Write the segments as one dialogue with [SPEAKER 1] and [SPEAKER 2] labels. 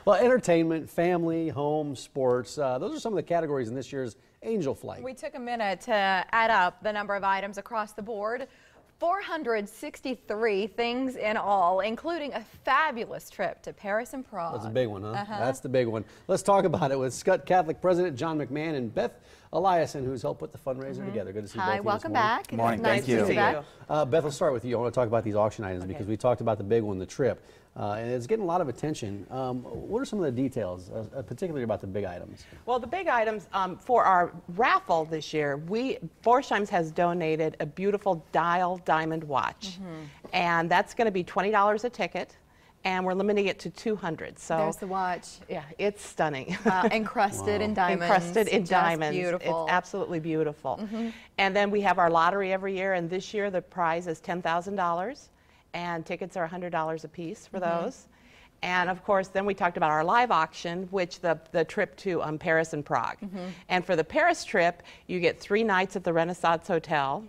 [SPEAKER 1] Well, entertainment, family, home, sports, those are some of the categories in this year's Angel Flight.
[SPEAKER 2] We took a minute to add up the number of items across the board. 463 things in all, including a fabulous trip to Paris and Prague.
[SPEAKER 1] That's a big one, huh? That's the big one. Let's talk about it with Skutt Catholic President John McMahon and Beth Eliason, who's helped put the fundraiser together. Good to see both of you.
[SPEAKER 2] Hi, welcome back.
[SPEAKER 3] Good morning.
[SPEAKER 2] Nice
[SPEAKER 3] Thank you.
[SPEAKER 2] to see you back.
[SPEAKER 1] Beth, let's start with you. I want to talk about these auction items because we talked about the big one, the trip, and it's getting a lot of attention. What are some of the details, particularly about the big items?
[SPEAKER 4] Well, the big items for our raffle this year, Borsheims has donated a beautiful dial diamond watch, and that's going to be $20 a ticket. And we're limiting it to 200. So
[SPEAKER 2] there's the watch.
[SPEAKER 4] Yeah, it's stunning.
[SPEAKER 2] Encrusted in diamonds.
[SPEAKER 4] Encrusted in diamonds.
[SPEAKER 2] Beautiful.
[SPEAKER 4] It's absolutely beautiful. And then we have our lottery every year, and this year the prize is $10,000, and tickets are $100 a piece for those. And of course, then we talked about our live auction, which the trip to Paris and Prague. And for the Paris trip, you get 3 nights at the Renaissance Hotel,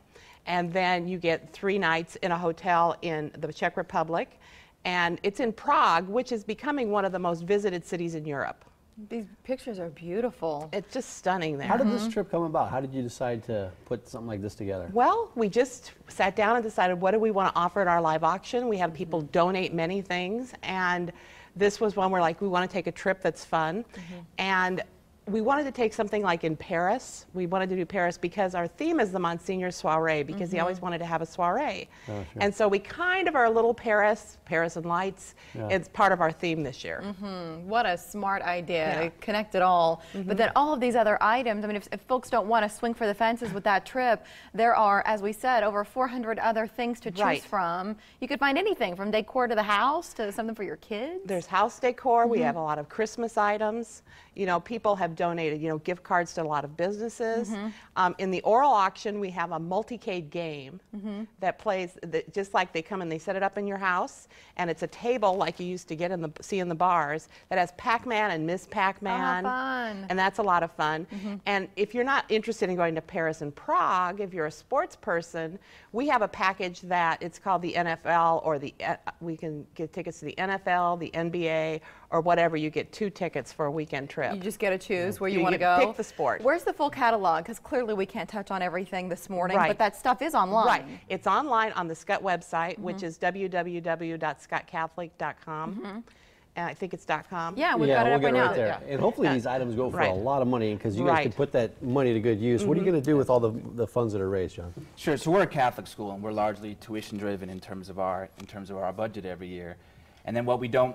[SPEAKER 4] and then you get 3 nights in a hotel in the Czech Republic. And it's in Prague, which is becoming one of the most visited cities in Europe.
[SPEAKER 2] These pictures are beautiful.
[SPEAKER 4] It's just stunning there.
[SPEAKER 1] How did this trip come about? How did you decide to put something like this together?
[SPEAKER 4] Well, we just sat down and decided what do we want to offer at our live auction. We have people donate many things, and this was one where like we want to take a trip that's fun. And we wanted to take something like in Paris. We wanted to do Paris because our theme is the Monsignor Soiree, because he always wanted to have a soiree. And so we kind of are a little Paris and lights. It's part of our theme this year.
[SPEAKER 2] What a smart idea to connect it all. But then all of these other items, I mean, if folks don't want to swing for the fences with that trip, there are, as we said, over 400 other things to choose from. You could find anything from decor to the house to something for your kids.
[SPEAKER 4] There's house decor. We have a lot of Christmas items. You know, people have donated, you know, gift cards to a lot of businesses. In the oral auction, we have a multicade game that plays just like they come and they set it up in your house, and it's a table like you used to get in see in the bars that has Pac-Man and Miss Pac-Man.
[SPEAKER 2] Fun.
[SPEAKER 4] And that's a lot of fun. And if you're not interested in going to Paris and Prague, if you're a sports person, we have a package that it's called the NFL, or we can get tickets to the NFL, the NBA, or whatever. You get 2 tickets for a weekend trip.
[SPEAKER 2] You just get to choose where you want to go.
[SPEAKER 4] Pick the sport.
[SPEAKER 2] Where's the full catalog? Because clearly we can't touch on everything this morning, but that stuff is online.
[SPEAKER 4] Right. It's online on the Skutt website, which is www.skuttcatholic.com. And I think it's .com.
[SPEAKER 2] Yeah, we've got it up right now.
[SPEAKER 1] There. And hopefully these items go for a lot of money, because you guys can put that money to good use. What are you going to do with all the funds that are raised, John?
[SPEAKER 3] Sure. So we're a Catholic school, and we're largely tuition driven in terms of our budget every year. And then what we don't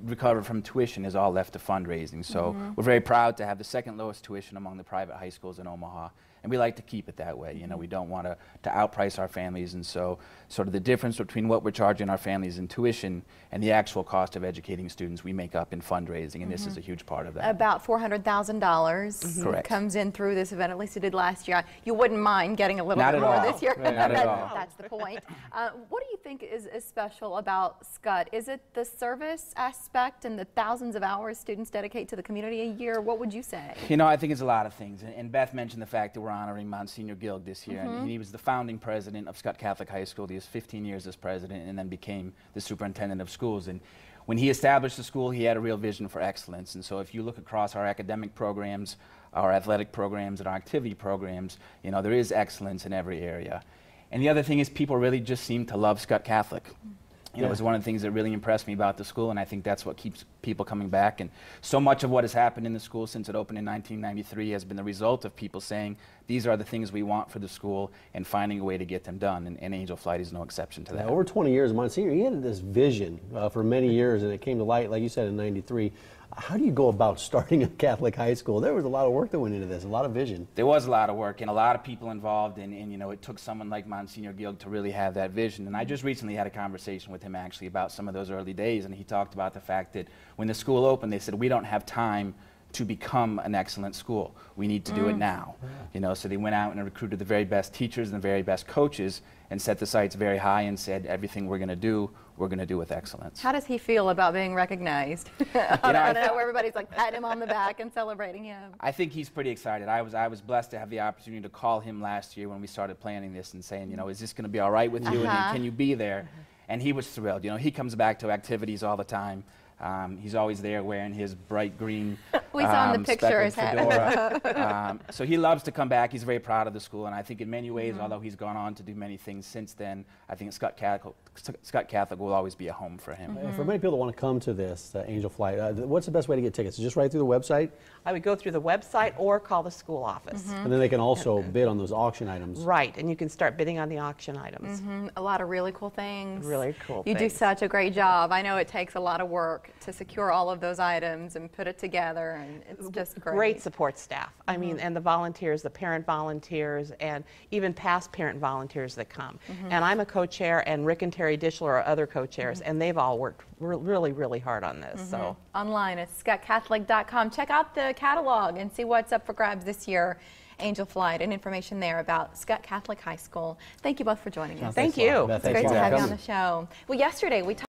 [SPEAKER 3] recover from tuition is all left to fundraising. So we're very proud to have the 2nd lowest tuition among the private high schools in Omaha, and we like to keep it that way. You know, we don't want to outprice our families, and so sort of the difference between what we're charging our families in tuition and the actual cost of educating students we make up in fundraising, and this is a huge part of that. About
[SPEAKER 2] $400,000 comes in through this event, at least it did last year. You wouldn't mind getting a little bit more this year.
[SPEAKER 3] Not at all.
[SPEAKER 2] That's the point. What do you think is special about Skutt? Is it the service aspect and the thousands of hours students dedicate to the community a year? What would you say?
[SPEAKER 3] You know, I think it's a lot of things. And Beth mentioned the fact that we're honoring Monsignor Gilg this year. And he was the founding president of Skutt Catholic High School. He was 15 years as president and then became the superintendent of schools. And when he established the school, he had a real vision for excellence. And so if you look across our academic programs, our athletic programs, and our activity programs, you know, there is excellence in every area. And the other thing is people really just seem to love Skutt Catholic. You know, it was one of the things that really impressed me about the school, and I think that's what keeps people coming back. And so much of what has happened in the school since it opened in 1993 has been the result of people saying, these are the things we want for the school, and finding a way to get them done. And Angel Flight is no exception to that.
[SPEAKER 1] Over 20 years, Monsignor, he had this vision for many years, and it came to light, like you said, in '93. How do you go about starting a Catholic high school? There was a lot of work that went into this, a lot of vision.
[SPEAKER 3] There was a lot of work and a lot of people involved, and you know, it took someone like Monsignor Gilg to really have that vision. And I just recently had a conversation with him actually about some of those early days, and he talked about the fact that when the school opened, they said, we don't have time to become an excellent school. We need to do it now. You know, so they went out and recruited the very best teachers and the very best coaches and set the sights very high and said, everything we're going to do with excellence.
[SPEAKER 2] How does he feel about being recognized? I know everybody's like patting him on the back and celebrating him.
[SPEAKER 3] I think he's pretty excited. I was blessed to have the opportunity to call him last year when we started planning this and saying, you know, is this going to be all right with you, and can you be there? And he was thrilled. You know, he comes back to activities all the time. He's always there wearing his bright green
[SPEAKER 2] We saw in the picture his
[SPEAKER 3] fedora. So he loves to come back. He's very proud of the school, and I think in many ways, although he's gone on to do many things since then, I think Skutt Catholic will always be a home for him.
[SPEAKER 1] For many people that want to come to this Angel Flight, what's the best way to get tickets? Just right through the website?
[SPEAKER 4] I would go through the website or call the school office.
[SPEAKER 1] And then they can also bid on those auction items.
[SPEAKER 4] Right, and you can start bidding on the auction items.
[SPEAKER 2] A lot of really cool things.
[SPEAKER 4] Really cool
[SPEAKER 2] You do
[SPEAKER 4] things.
[SPEAKER 2] such a great job. I know it takes a lot of work to secure all of those items and put it together, and it's just great.
[SPEAKER 4] Great support staff. I mean, and the volunteers, the parent volunteers, and even past parent volunteers that come. And I'm a co-chair, and Rick and Terry Dishler are other co-chairs, and they've all worked really, really hard on this. So
[SPEAKER 2] Online at skuttcatholic.com. Check out the catalog and see what's up for grabs this year. Angel Flight and information there about Skutt Catholic High School. Thank you both for joining us.
[SPEAKER 4] Thank you.
[SPEAKER 1] Beth,
[SPEAKER 2] It's great
[SPEAKER 1] thanks
[SPEAKER 2] to
[SPEAKER 1] for
[SPEAKER 2] have you on
[SPEAKER 1] coming.
[SPEAKER 2] the show. Well, yesterday we talked